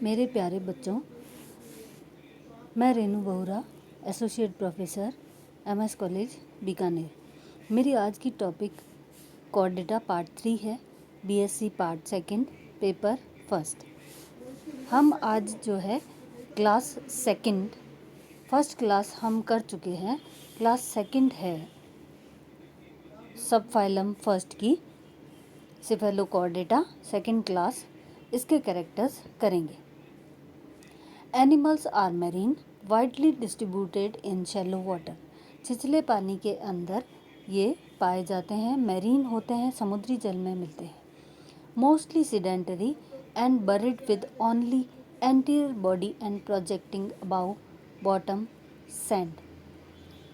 मेरे प्यारे बच्चों, मैं रेनू बहुरा, associate professor, MS college Bikaner. मेरी आज की टॉपिक कोर्डेटा पार्ट 3 है, बीएससी पार्ट 2 पेपर 1। हम आज जो है क्लास 2 फर्स्ट क्लास हम कर चुके हैं, क्लास 2 है सब फाइलम फर्स्ट की सिफेलोकॉर्डेटा 2 क्लास। इसके कैरेक्टर्स करेंगे। Animals are marine, widely distributed in shallow water. छिछले पानी के अंदर ये पाए जाते हैं, मैरीन होते हैं, समुद्री जल में मिलते हैं। Mostly sedentary and buried with only anterior body and projecting about bottom sand.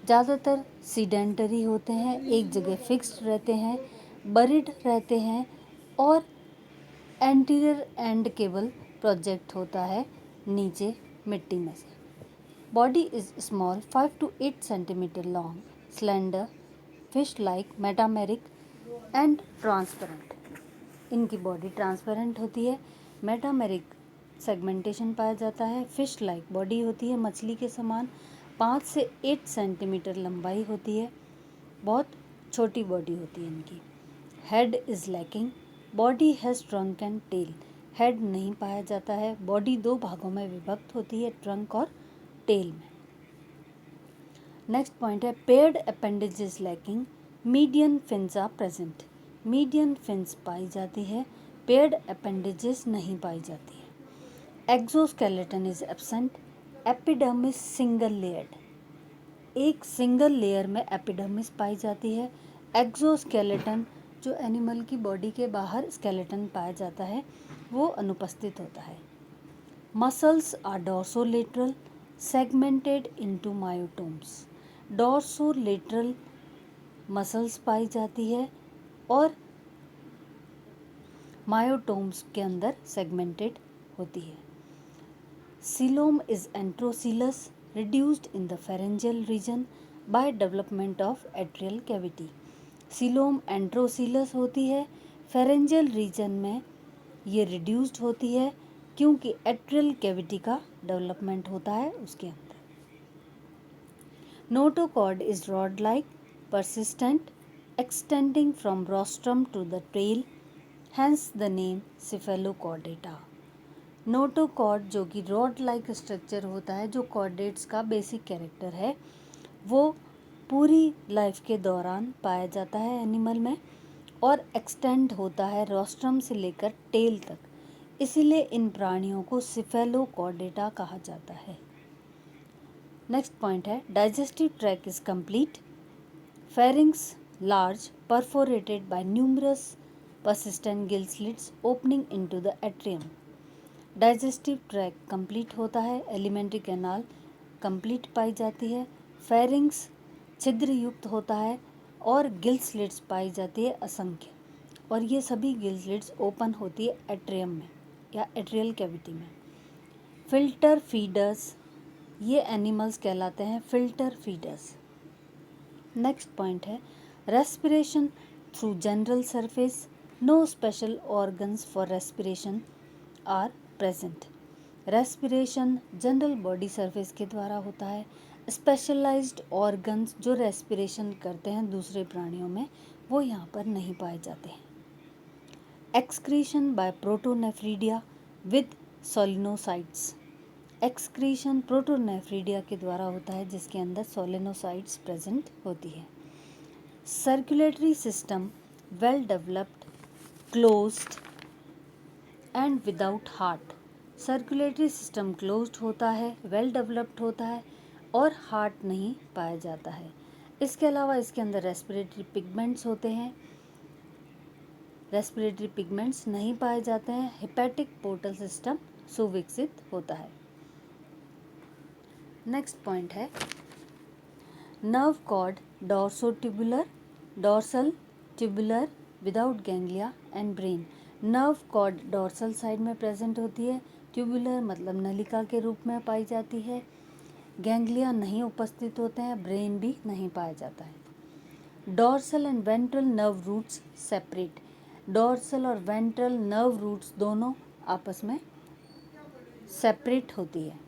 ज़्यादातर सीडेंटरी होते हैं, एक जगह फिक्स्ड रहते हैं, बरिड रहते हैं और एंटीरियर एंड केवल प्रोजेक्ट होता है नीचे मिट्टी में से। Body is small 5 to 8 centimetre long, slender, fish like, metameric and transparent. इनकी बॉडी ट्रांसपेरेंट होती है, मेटामेरिक सेगमेंटेशन पाया जाता है, फिश लाइक बॉडी होती है, मछली के समान 5 से 8 सेंटीमीटर लंबाई होती है, बहुत छोटी बॉडी होती है इनकी। Head is lacking, body has trunk and tail. Head नहीं पाया जाता है, बॉडी 2 भागों में विभक्त होती है, ट्रंक और टेल में। नेक्स्ट पॉइंट है paired appendages lacking, median fins are present. Median fins पाई जाती है, पेयर्ड अपेंडेजेस नहीं पाई जाती है। Exoskeleton is absent, epidermis single layered. एक सिंगल लेयर में एपिडर्मिस पाई जाती है। एक्सोस्केलेटन जो एनिमल की बॉडी के बाहर स्केलेटन पाया जाता है वो अनुपस्थित होता है। Muscles are dorsolateral, segmented into myotomes. Dorsolateral muscles पाई जाती है और मायोटोम्स के अंदर सेगमेंटेड होती है। Coelom is enterocoelous, reduced in the pharyngeal region by development of atrial cavity। Coelom enterocoelous होती है, फेरेंजियल रीजन में ये रिड्यूस्ड होती है क्योंकि एट्रियल कैविटी का डेवलपमेंट होता है उसके अंदर। Notochord is rod like, persistent, extending from rostrum to the tail, hence the name cephalochordata। Notochord जो कि रॉड लाइक स्ट्रक्चर होता है, जो कॉर्डेट्स का बेसिक कैरेक्टर है, वो पूरी लाइफ के दौरान पाया जाता है एनिमल में और एक्सटेंड होता है रोस्ट्रम से लेकर टेल तक, इसीलिए इन प्राणियों को सिफेलोकॉर्डेटा कहा जाता है। नेक्स्ट पॉइंट है digestive track is complete, pharynx large, perforated by numerous persistent gill slits opening into the atrium। Digestive track complete होता है, एलिमेंट्री कैनाल कंप्लीट पाई जाती है, फेरिंग्स छिद्र युक्त होता है और गिल स्लिट्स पाई जाती है असंख्य, और ये सभी गिल स्लिट्स ओपन होती है एट्रियम में या एट्रियल कैविटी में। फिल्टर फीडर्स, ये एनिमल्स कहलाते हैं फिल्टर फीडर्स। नेक्स्ट पॉइंट है respiration through general surface, no special organs for respiration are present. Respiration general body surface के द्वारा होता है, स्पेशलाइज्ड ऑर्गन्स जो रेस्पिरेशन करते हैं दूसरे प्राणियों में वो यहाँ पर नहीं पाए जाते हैं। Excretion by protonephridia with solenocytes. Excretion protonephridia के द्वारा होता है जिसके अंदर सोलिनोसाइट्स प्रेजेंट होती है। Circulatory system well developed, closed end without heart. Circulatory system closed होता है, वेल डेवलप्ड होता है और हार्ट नहीं पाया जाता है। इसके अलावा इसके अंदर रेस्पिरेटरी पिगमेंट्स होते हैं, रेस्पिरेटरी पिगमेंट्स नहीं पाए जाते हैं। हेपेटिक पोर्टल सिस्टम सुविकसित होता है। नेक्स्ट पॉइंट है nerve cord dorsotubular, dorsal tubular without ganglia and brain. Nerve cord dorsal side में प्रेजेंट होती है, ट्यूबुलर मतलब नलिका के रूप में पाई जाती है, गैंग्लिया नहीं उपस्थित होते हैं, ब्रेन भी नहीं पाया जाता है। Dorsal and ventral nerve roots separate. Dorsal और वेंट्रल नर्व रूट्स दोनों आपस में सेपरेट होती है।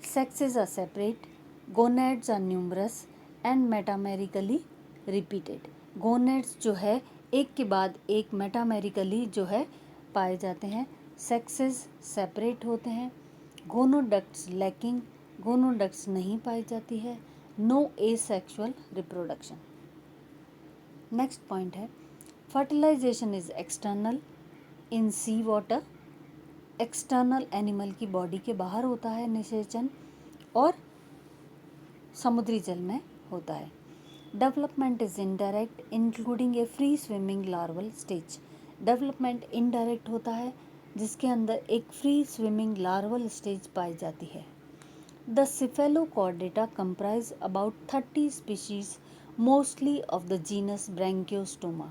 Sexes are separate, gonads are numerous and metamerically repeated. Gonads जो है एक के बाद एक मेटामेरिकली जो है पाए जाते हैं। सेक्सेस सेपरेट होते हैं। गोनोडक्ट्स लैकिंग, गोनोडक्ट्स नहीं पाई जाती है। No asexual reproduction. Next point है fertilization is external in sea water. External animal की बॉडी के बाहर होता है निषेचन और समुद्री जल में होता है। Development is indirect including a free swimming larval stage. Development indirect होता है जिसके अंदर एक फ्री स्विमिंग लार्वल स्टेज पाई जाती है। The cephalochordata comprise about 30 species mostly of the genus branchiostoma.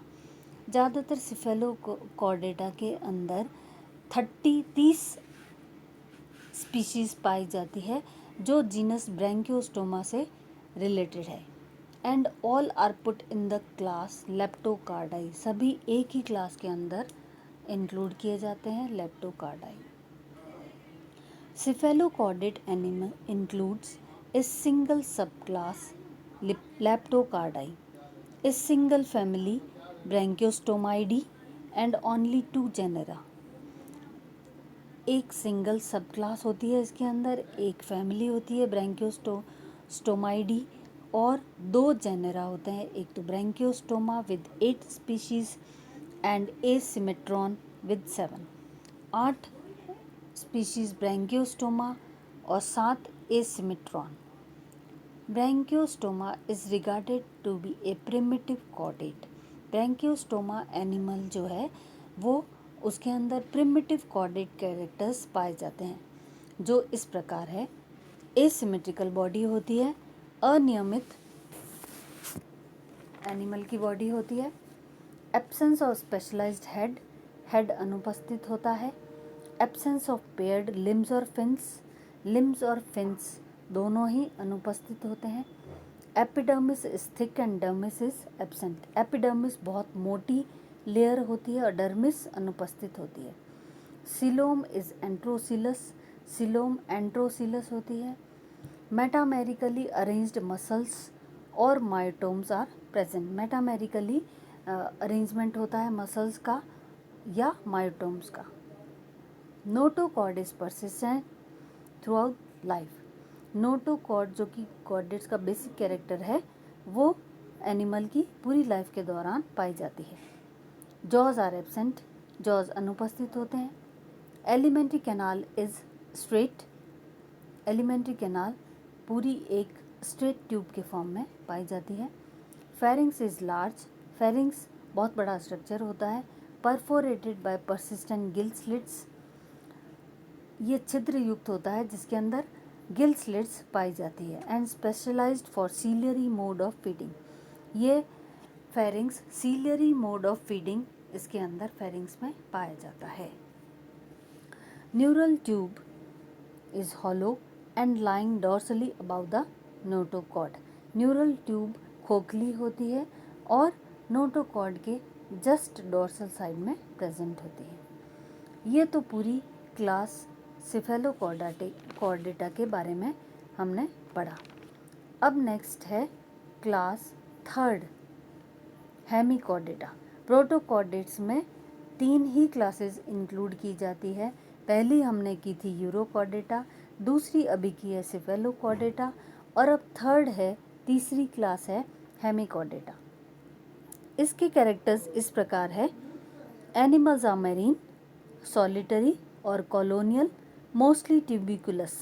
ज़्यादातर सिफेलोकॉर्डेटा के अंदर 30 स्पीशीज पाई जाती है जो जीनस ब्रैंकियोस्टोमा से रिलेटेड है। And all are put in the class leptocardii. सभी एक ही क्लास के अंदर इंक्लूड किए जाते हैं, लेप्टोकार्डाई। Cephalochordate animal includes a single subclass Leptocardi, a single family Branchiostomidae and only 2 genera। एक सिंगल सब क्लास होती है इसके अंदर, एक फैमिली होती है ब्रैंकियोस्टोमाइडी और 2 जेनेरा होते हैं। एक तो branchiostoma with 8 species and asymmetron with 7। 8 species branchiostoma और 7 asymmetron. Branchiostoma is regarded to be a primitive chordate. Branchiostoma animal जो है वो उसके अंदर प्रिमिटिव कॉर्डेट कैरेक्टर्स पाए जाते हैं जो इस प्रकार है। एसिमेट्रिकल बॉडी होती है, अनियमित एनिमल की बॉडी होती है। Absence of specialised head, head अनुपस्थित होता है। एब्सेंस ऑफ पेयर्ड लिम्स और फिन्स, लिम्स और फिन्स दोनों ही अनुपस्थित होते हैं। Epidermis is thick and dermis is absent. Epidermis बहुत मोटी लेयर होती है और डर्मिस अनुपस्थित होती है। Coelom is enterocoelous, coelom enterocoelous होती है। मेटामेरिकली अरेंज्ड मसल्स और myotomes are present. Metamerically arrangement होता है मसल्स का या मायोटोम्स का। Notochord is persistent throughout life. Notochord जो कि कॉर्डेट्स का बेसिक कैरेक्टर है वो एनिमल की पूरी लाइफ के दौरान पाई जाती है। जॉज आर एब्सेंट, जॉज अनुपस्थित होते हैं। Alimentary canal is straight, alimentary canal पूरी एक स्ट्रेट ट्यूब के फॉर्म में पाई जाती है। फेरिंग्स इज लार्ज, फेरिंग्स बहुत बड़ा स्ट्रक्चर होता है। Perforated by persistent gill slits, ये छिद्र युक्त होता है जिसके अंदर गिल स्लिट्स पाई जाती है। And specialized for ciliary mode of feeding, ये pharynx ciliary mode of feeding इसके अंदर फेरिंग्स में पाया जाता है। Neural tube is hollow and lying dorsally about the notochord. Neural tube खोखली होती है और नोटोकॉर्ड के जस्ट डॉर्सल साइड में प्रेजेंट होती है। ये तो पूरी क्लास सिफेलोकॉर्डेटा के बारे में हमने पढ़ा। अब नेक्स्ट है क्लास थर्ड हेमिकॉर्डेटा। प्रोटोकॉर्डेट्स में 3 ही क्लासेस इंक्लूड की जाती है। पहली हमने की थी यूरोकॉर्डेटा, दूसरी अभी की है सिफेलोकॉर्डेटा और अब थर्ड है, तीसरी क्लास है हेमिकॉर्डेटा। इसके कैरेक्टर्स इस प्रकार है। एनिमल्स आर मैरीन, सॉलिटरी और कॉलोनियल, मोस्टली ट्यूबिकुलस।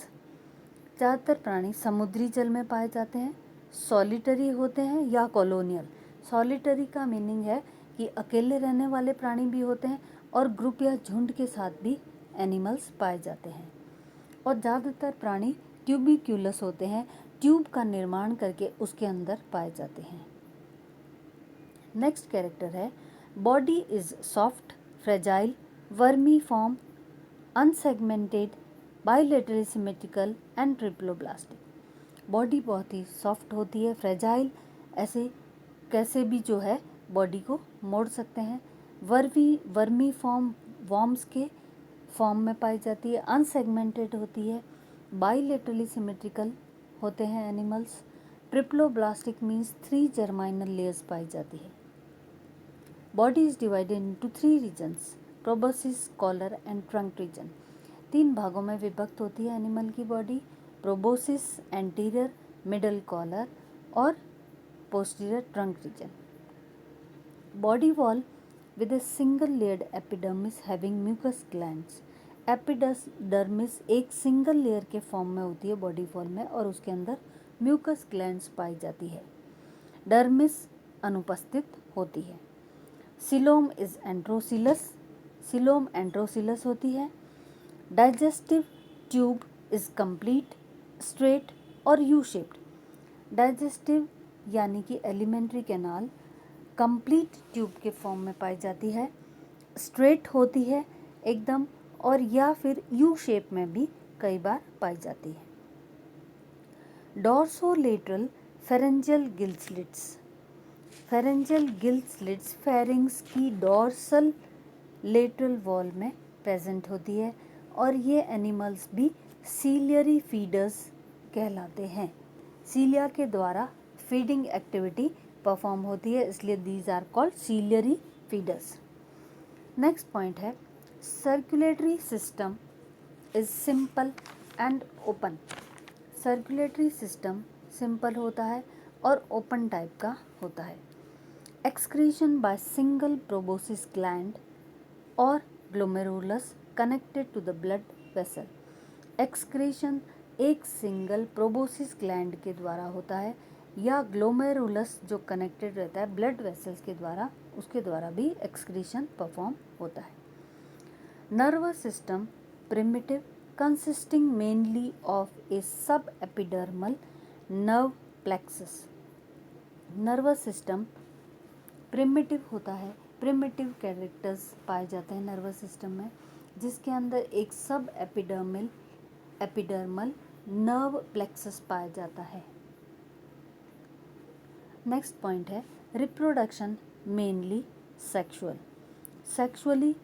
ज़्यादातर प्राणी समुद्री जल में पाए जाते हैं, सॉलिटरी होते हैं या कॉलोनियल। सॉलिटरी का मीनिंग है कि अकेले रहने वाले प्राणी भी होते हैं और ग्रुप या झुंड के साथ भी एनिमल्स पाए जाते हैं। और ज़्यादातर प्राणी ट्यूबिक्यूलस होते हैं, ट्यूब का निर्माण करके उसके अंदर पाए जाते हैं। नेक्स्ट कैरेक्टर है body is soft, fragile, vermi form, unsegmented, bilaterally symmetrical and triploblastic. Body बहुत ही सॉफ्ट होती है, फ्रेजाइल, ऐसे कैसे भी जो है बॉडी को मोड़ सकते हैं। वर्मी फॉर्म वॉर्म्स के फॉर्म में पाई जाती है, अनसेगमेंटेड होती है, बाइलेटरली सिमेट्रिकल होते हैं animals, triploblastic means 3 germinal layers पाई जाती है। Body is divided into 3 regions, proboscis, collar and trunk region. 3 भागों में विभक्त होती है एनिमल की body, proboscis, anterior, middle collar और posterior trunk region. Body wall with a single layered epidermis having mucus glands। Epidermis एक सिंगल लेयर के form में होती है बॉडी वॉल में और उसके अंदर म्यूकस ग्लैंड्स पाई जाती है। डर्मिस अनुपस्थित होती है। सिलोम इज एंड्रोसिलस, सिलोम एंड्रोसिलस होती है। Digestive tube is complete, straight और यू शेप्ड। डाइजेस्टिव यानी कि एलिमेंट्री कैनाल कंप्लीट ट्यूब के फॉर्म में पाई जाती है, स्ट्रेट होती है एकदम, और या फिर यू शेप में भी कई बार पाई जाती है। Dorsolateral pharyngeal gill slits, pharyngeal gill slits pharynx की डॉर्सल लेटरल वॉल में प्रेजेंट होती है और ये एनिमल्स भी सीलियरी फीडर्स कहलाते हैं। सीलिया के द्वारा फीडिंग एक्टिविटी परफॉर्म होती है, इसलिए these are called ciliary feeders. Next point है circulatory system is simple and open. Circulatory system simple होता है और ओपन टाइप का होता है। Excretion by single proboscis gland और glomerulus connected to the blood vessel. Excretion एक सिंगल प्रोबोसिस ग्लैंड के द्वारा होता है या ग्लोमेरुलस जो कनेक्टेड रहता है ब्लड वेसल्स के द्वारा, उसके द्वारा भी एक्सक्रीशन परफॉर्म होता है। Nervous system primitive consisting mainly of a subepidermal nerve plexus. Nervous system primitive होता है, प्रिमिटिव कैरेक्टर्स पाए जाते हैं नर्वस सिस्टम में, जिसके अंदर एक सब एपिडर्मल नर्व प्लेक्सस पाया जाता है। नेक्स्ट पॉइंट है reproduction mainly sexual. Sexual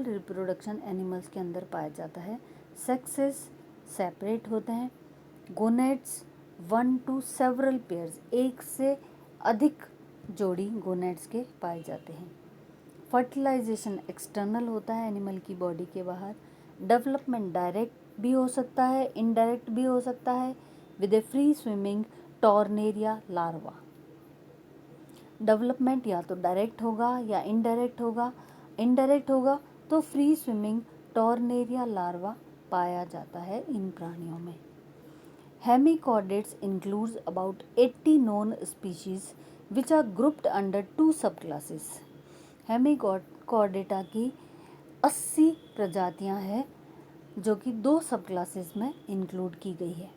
reproduction animals के अंदर पाया जाता है। सेक्सेस सेपरेट होते हैं। गोनेड्स 1 to several पेयर्स, एक से अधिक जोड़ी गोनेड्स के पाए जाते हैं। फर्टिलाइजेशन एक्सटर्नल होता है एनिमल की बॉडी के बाहर। डेवलपमेंट डायरेक्ट भी हो सकता है, इनडायरेक्ट भी हो सकता है with A free swimming tornaria larva. Development या तो डायरेक्ट होगा या इनडायरेक्ट होगा। इनडायरेक्ट होगा तो फ्री स्विमिंग टॉर्नेरिया लार्वा पाया जाता है इन प्राणियों में। Hemichordates includes about 80 known species which are grouped under 2 सब क्लासेस। हेमिकॉर्डेटा की 80 प्रजातियां हैं जो कि 2 सब क्लासेस में इंक्लूड की गई है।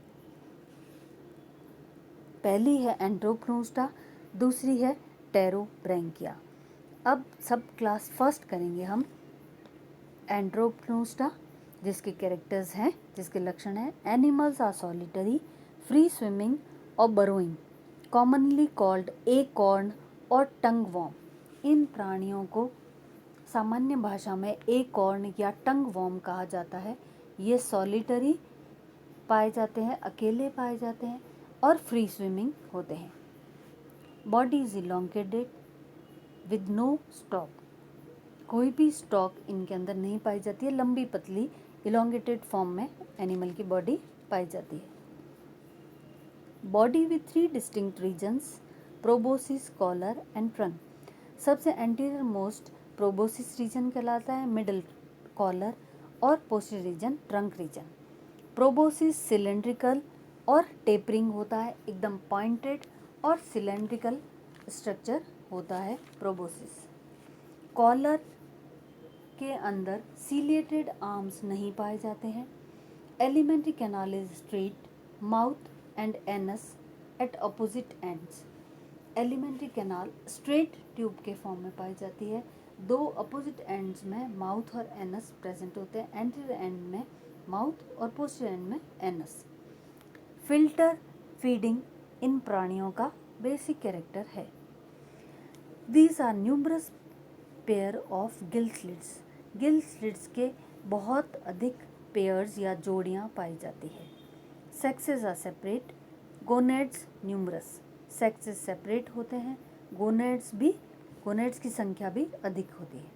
पहली है एंट्रोक्नूस्टा, दूसरी है टेरोब्रैंकिया। अब सब क्लास फर्स्ट करेंगे हम एंट्रोक्नूस्टा, जिसके कैरेक्टर्स हैं, जिसके लक्षण हैं animals are solitary, free swimming और बरोइंग, कॉमनली कॉल्ड एकॉर्न और टंग वॉर्म। इन प्राणियों को सामान्य भाषा में एकॉर्न या टंग वॉर्म कहा जाता है। ये सॉलिटरी पाए जाते हैं, अकेले पाए जाते हैं और फ्री स्विमिंग होते हैं। Body is elongated with no stalk, कोई भी स्टॉक इनके अंदर नहीं पाई जाती है। लंबी पतली इलोंगेटेड फॉर्म में एनिमल की बॉडी पाई जाती है। Body with 3 distinct regions, proboscis, collar and trunk. सबसे एंटीरियर मोस्ट प्रोबोसिस रीजन कहलाता है, मिडल कॉलर और posterior region trunk region. Proboscis cylindrical और टेपरिंग होता है, एकदम पॉइंटेड और सिलेंड्रिकल स्ट्रक्चर होता है प्रोबोसिस। कॉलर के अंदर सीलिएटेड आर्म्स नहीं पाए जाते हैं। Alimentary canal is straight, mouth and anus at opposite ends. Alimentary canal straight tube के फॉर्म में पाई जाती है। 2 अपोजिट एंड्स में माउथ और एनस प्रेजेंट होते हैं। एंटीरियर एंड में माउथ और पोस्टीरियर एंड में एनस। फिल्टर फीडिंग इन प्राणियों का बेसिक कैरेक्टर है। These are numerous pair of gill slits gill slits के बहुत अधिक पेयर्स या जोड़ियाँ पाई जाती है। Sexes are separate, gonads numerous. Sexes separate होते हैं, गोनेड्स की संख्या भी अधिक होती है।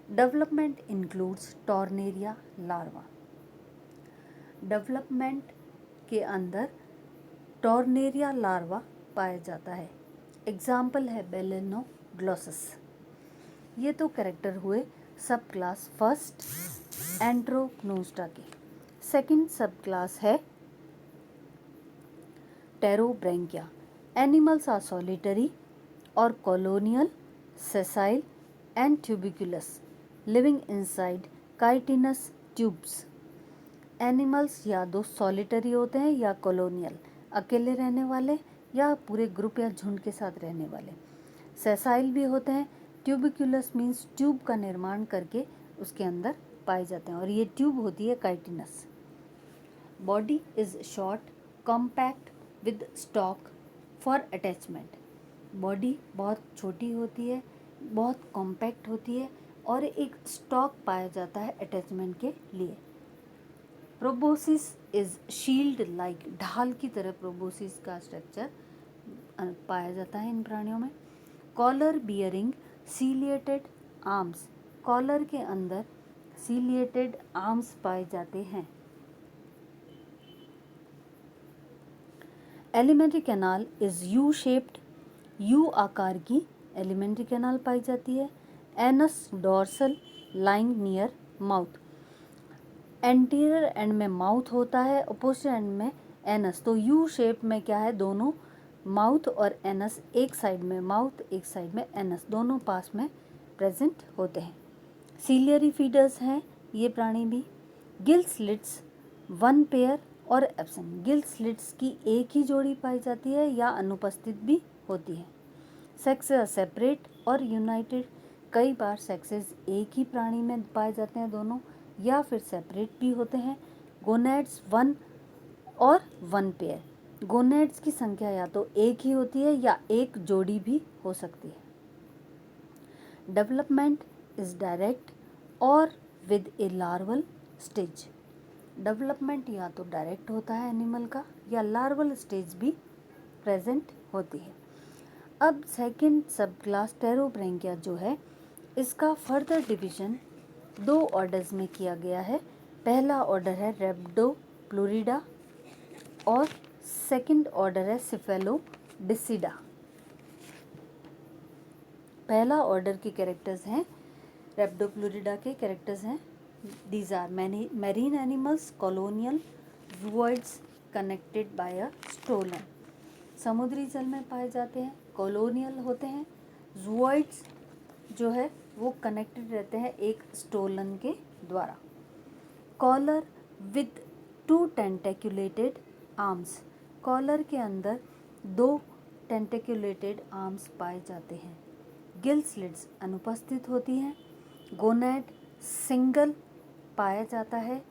Development includes tornaria larva. Development के अंदर टॉर्नेरिया लार्वा पाया जाता है। एग्जाम्पल है बेलेनोग्लोसस। ये तो कैरेक्टर हुए सब क्लास फर्स्ट एंट्रोक्नोस्टा के। सेकंड सब क्लास है टेरोब्रैंकिया। एनिमल्स आर सॉलिटरी और colonial, sessile and tubicolous, living inside chitinous tubes. Animals या तो सॉलिटरी होते हैं या कॉलोनियल, अकेले रहने वाले या पूरे ग्रुप या झुंड के साथ रहने वाले। सेसाइल भी होते हैं। ट्यूबिकुलस मीन्स ट्यूब का निर्माण करके उसके अंदर पाए जाते हैं और ये ट्यूब होती है chitinous. Body is short, compact with stock for attachment. Body बहुत छोटी होती है, बहुत कॉम्पैक्ट होती है और एक स्टॉक पाया जाता है अटैचमेंट के लिए। प्रोबोसिस इज शील्ड लाइक, ढाल की तरह प्रोबोसिस का स्ट्रक्चर पाया जाता है इन प्राणियों में। Collar bearing ciliated arms, collar के अंदर सीलिएटेड आर्म्स पाए जाते हैं। Alimentary canal is U shaped, U आकार की एलिमेंट्री कैनाल पाई जाती है। Anus dorsal lying near mouth, anterior end में माउथ होता है, अपोजिट एंड में एनस। तो यू शेप में क्या है, दोनों माउथ और एनस, एक साइड में माउथ एक साइड में एनस, दोनों पास में प्रेजेंट होते हैं। सीलियरी फीडर्स हैं ये प्राणी भी। गिल स्लिट्स वन पेयर और एब्सेंट, गिल स्लिट्स की एक ही जोड़ी पाई जाती है या अनुपस्थित भी होती है। सेक्सेस सेपरेट और यूनाइटेड, कई बार सेक्सेस एक ही प्राणी में पाए जाते हैं दोनों, या फिर सेपरेट भी होते हैं। गोनेड्स वन और वन पेयर, गोनेड्स की संख्या या तो एक ही होती है या एक जोड़ी भी हो सकती है। डेवलपमेंट इज डायरेक्ट और with A larval stage, development या तो डायरेक्ट होता है एनिमल का या लार्वल स्टेज भी प्रेजेंट होती है। अब सेकंड सब क्लास टेरोब्रैंकिया जो है, इसका फर्दर डिवीजन दो ऑर्डर्स में किया गया है। पहला ऑर्डर है रेप्डोप्लूरिडा और सेकंड ऑर्डर है सिफेलोडिसिडा। पहला ऑर्डर के कैरेक्टर्स हैं, रेप्डोप्लूरिडा के कैरेक्टर्स हैं, these are marine animals, colonial, zooids connected by a stolon, समुद्री जल में पाए जाते हैं, कॉलोनियल होते हैं। जूऑइड्स जो है वो कनेक्टेड रहते हैं एक स्टोलन के द्वारा। Collar with two tentaculated arms, collar के अंदर दो टेंटेक्युलेटेड आर्म्स पाए जाते हैं। गिल स्लिट्स अनुपस्थित होती हैं। गोनेड सिंगल पाया जाता है,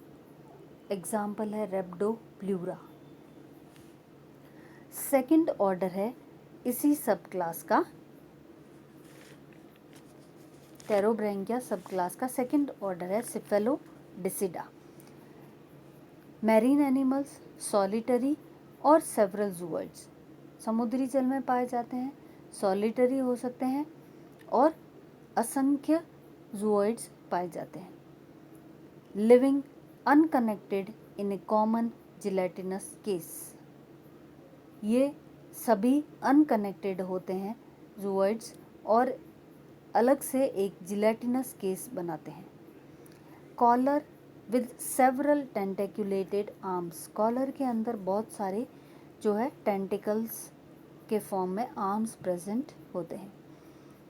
एग्जाम्पल है रेप्डोप्लूरा। सेकंड ऑर्डर है इसी सब क्लास का, टेरोब्रैंकिया सब क्लास का सेकंड ऑर्डर है सिफेलोडिसिडा। मैरीन एनिमल्स, सॉलिटरी और सेवरल जूऑइड्स, समुद्री जल में पाए जाते हैं, सॉलिटरी हो सकते हैं और असंख्य जूऑइड्स पाए जाते हैं। लिविंग अनकनेक्टेड इन ए कॉमन जिलेटिनस केस, ये सभी अनकनेक्टेड होते हैं जूऑइड्स और अलग से एक जिलेटिनस केस बनाते हैं। Collar with several tentaculated arms, collar के अंदर बहुत सारे जो है टेंटिकल्स के फॉर्म में आर्म्स प्रेजेंट होते हैं।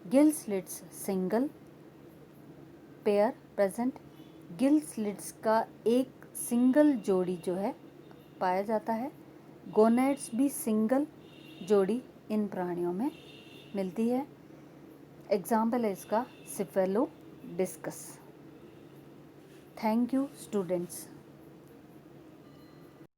Gill slits single pair present, gill slits का एक सिंगल जोड़ी जो है पाया जाता है। गोनेड्स भी सिंगल जोड़ी इन प्राणियों में मिलती है, एग्जाम्पल है इसका सिफेलोडिस्कस। Thank you students.